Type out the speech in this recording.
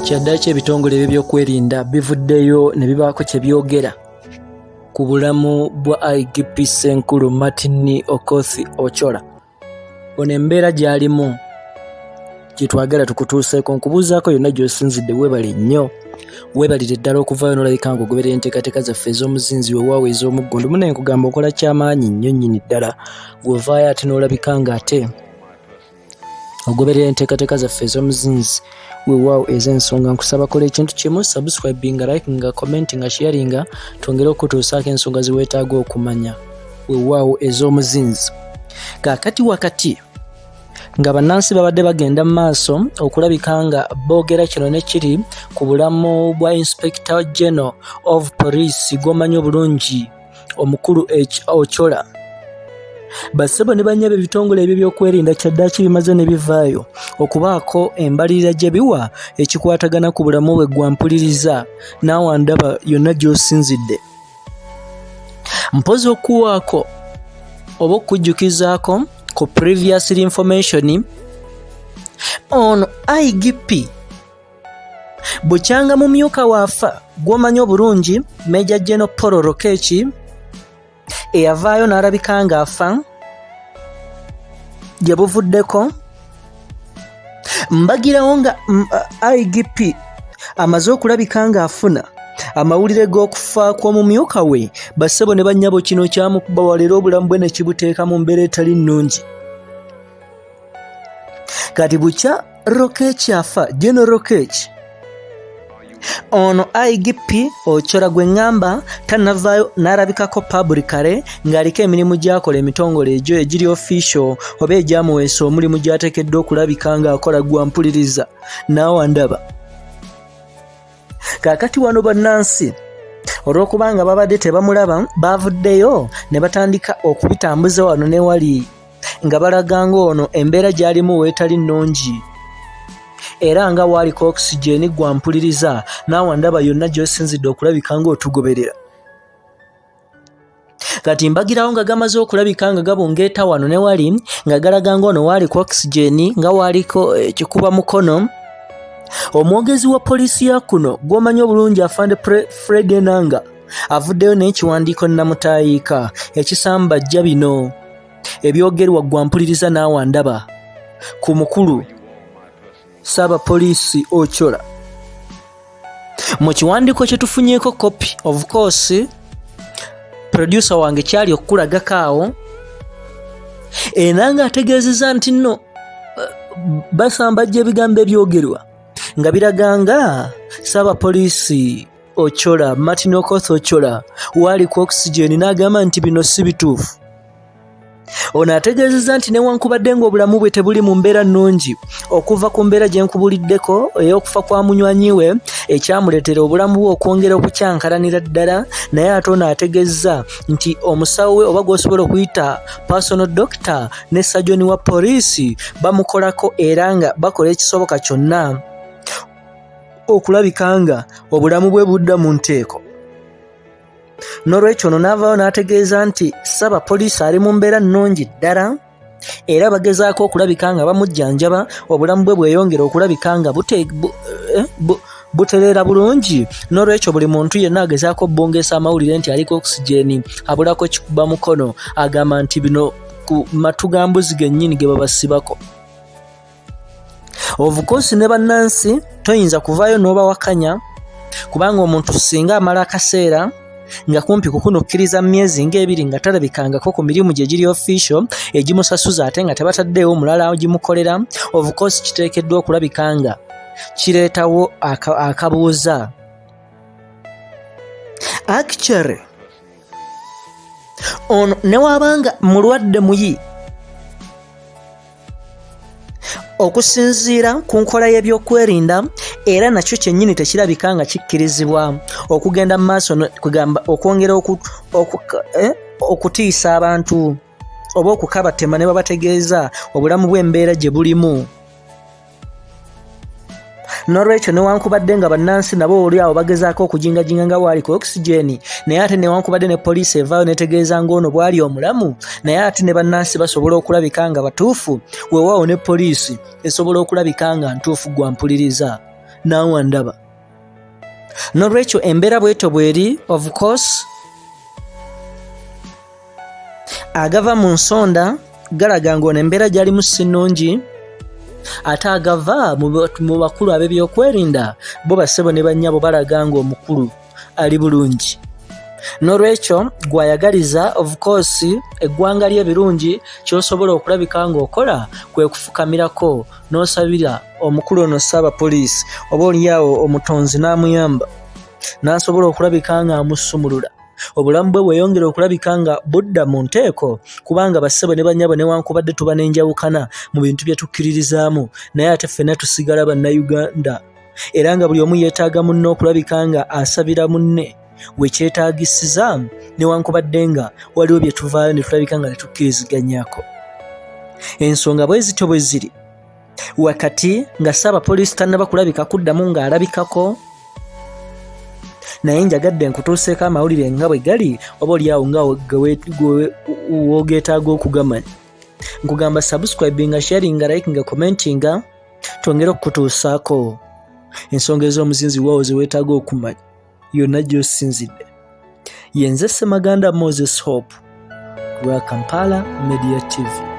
Kyaddaaki ebitongole by'ebyokwerinda bivuddeyo ne bibaako kye byogera ku bulamu bwa IGP Ssenkulu Martin OCHOLA. Ono embeera gy'alimu gye twagala tukutuuseeko, nkubuuzaako yonna gy'osinzidde weebale nnyo. Weebalire ddala okuvaayo n'olabika ng'ogoberera enteekateeka zaffe ez'omuzinzi weewaawo ez'omuggundu. Munaye nkugamba okola ky'amaanyi nnyo nnyini ddala gw'ovaayo ate n'olabika ng'ate ogoberera enteekateeka zaffe ez'omuzinzi weewaawo ez'ensonga. Nkusaba kola ekintu kimu: subscribinga, likinga, commentinga, sharinga, twongere okutuusaako ensonga ze weetaaga okumanya weewaawo ez'omuzinzi. Kaakati wakati nga bannansi babadde bagenda mu maaso okulabika nga boogera kino ne kiri ku bulamu bwa Inspector General of Police gw'omanyi obulungi omukulu OCHOLA, bassebo ne bannyabo ebitongole ebyo by'okwerinda kyaddaaki bimaze ne bivaayo okubaako embalirira gye biwa ekikwatagana ku bulamu bwe gwa mpuliriza naawe ndaba yonna gy'osinzidde. Mpozi okuwaako oba okujjukizaako ku previous information on IGP bukyanga mumyuka waafa gw'omanyi obulungi Major General Paul Rokeki eyavaayo n'alabika ng'afa gye buvuddeko. Mbagirawo nga IGP amaze okulabika ng'afuna amawulire g'okufa kw'omumyuka we, bassebo ne bannyabo kino kyamukuba walero obulamu bwe ne kibuteeka mu mbeera etali nnungi. Kati bukya Rokeki afa, General Rokeki, ono IGP OCHOLA gwe ŋŋamba tannavaayo n'alabikako publicly ng'aliko emirimu gy'akola emitongole egyo egiri official oba egyamuweesa omulimu gy'ateekeddwa okulabika ng'akola gwa mpuliriza naawe ndaba. Kaakati wano bannansi olw'okubanga babadde tebamulaba baavuddeyo ne batandika okubitambuza wano ne wali nga balaga ng'ono embeera gy'alimu weetali nnungi era nga waaliko oxygen gwa mpuliriza naawe ndaba yonna gy'osinzidde okulabika ng'otugoberera. Kati mbagirawo nga gamaze okulabika nga gabungeeta wano ne wali nga galaga ng'ono waaliko oxygen nga waaliko ekikuba mukono. Omwogezi wa poliisi ya kuno gw'omanyi obulungi afande Fred Enanga avuddeyo n'ekiwandiiko nnamutayiika ekisambajja bino ebyogerwa gwa mpuliriza naawe ndaba ku mukulu Ssaabapoliisi OCHOLA. Mu kiwandiiko kye tufunyeeko copy, of course producer wange kyali okukulagako awo, Enanga ategeezezza nti nno basambajja ebigambo ebyogerwa nga biraga nga Ssaabapoliisi OCHOLA Martin OCHOLA waaliko oxygen n'agamba nti bino si bituufu. Ono ategeezezza nti newankubadde ng'obulamu bwe tebuli mu mbeera nnungi okuva ku mbeera gye nkubuliddeko ey'okufa kwa munywanyi we ekyamuleetera obulamu bwe okwongera okukyankalanira ddala, naye ate ono ategeezza nti omusawo we oba gw'osobola okuyita personal doctor ne sajoni wa poliisi bamukolako era nga bakola ekisoboka kyonna okulabika nga obulamu bwe budda mu nteeko. N'olwekyo ono n'avaayo n'ategeeza nti Ssaabapoliisi ali mu mbeera nnungi ddala era bagezaako okulabika nga bamujjanjaba obulamu bwe bweyongera okulabika nga butereera bulungi. N'olwekyo buli muntu yenna agezaako bongeesa amawulire nti aliko oxygen abulako kikuba mukono, agamba nti bino ku matu ga mbuzi gennyini ge babasibako. Of course ne bannansi toyinza kuvaayo n'obawakanya kubanga omuntu singa amala akaseera nga kumpi kukunukkiriza myezi ng'ebiri nga talabikangako ku mirimu gye giri official egimusasuza ate nga tebataddeewo omulala ogimukolera, of course kiteekeddwa okulabika nga kireetawo akabuuza. Actually ono newaabanga mulwadde muyi okusinziira ku nkola y'ebyokwerinda era nakyo kyennyini tekirabika nga kikkirizibwa okugenda mu maaso kugamba okwongera okutiisa abantu oba okukabatema ne babategeeza obulamu bw'embeera gye bulimu. N'olwekyo newankubadde nga bannansi nabo oli awo bagezaako okujingajinga nga waaliko oxygen, naye ate newankubadde ne poliisi evaayo netegeeza ng'ono bwali omulamu, naye ate ne bannansi basobola okulabika nga batuufu, weewaawo ne poliisi esobola okulabika nga ntuufu gwa mpuliriza naawe ndaba. N'olwekyo embeera bw'etyo bw'eri, of course agava mu nsonda galaga ng'ono embeera gy'alimu si nnungi, ate agava mu bakulu ab'ebyokwerinda bo bassebo ne bannyabo balaga ng'omukulu ali bulungi. N'olwekyo gwayagaliza of course eggwanga ly'ebirungi ky'osobola okulabika ng'okola kwe kufukamirako n'osabira omukulu ono Ssaabapoliisi oba oliawo omutonzi n'amuyamba n'asobola okulabika nga amusumulula, obulamu bwe bweyongera okulabika nga budda mu nteeko, kubanga bassebo ne bannyabo newankubadde tuba n'enjawukana mu bintu bye tukkiririzaamu, naye ate ffenna tusigala bannayuganda, era nga buli omu yeetaaga munne okulabika nga asabira munne we kyetaagisiza, newankubadde nga waliwo bye tuvaayo ne tulabika nga tetukkiriziganyako. Ensonga bwe zityo bwe ziri wakati nga Ssaabapoliisi tannaba kulabika kuddamu ng'alabikako, naye njagadde nkutuuseeko amawulire nga bwe gali, oba oliawo nga woogeetaaga okugamanya. Nkugamba subscribinga, sharinga, likinga, commentinga, twongere okukutuusaako ensonga ez'omuzinzi waawo ze weetaaga okumanya yonna gy'osinzidde. Yenze Ssemaganda Moses Hope lwa Kampala Media TV.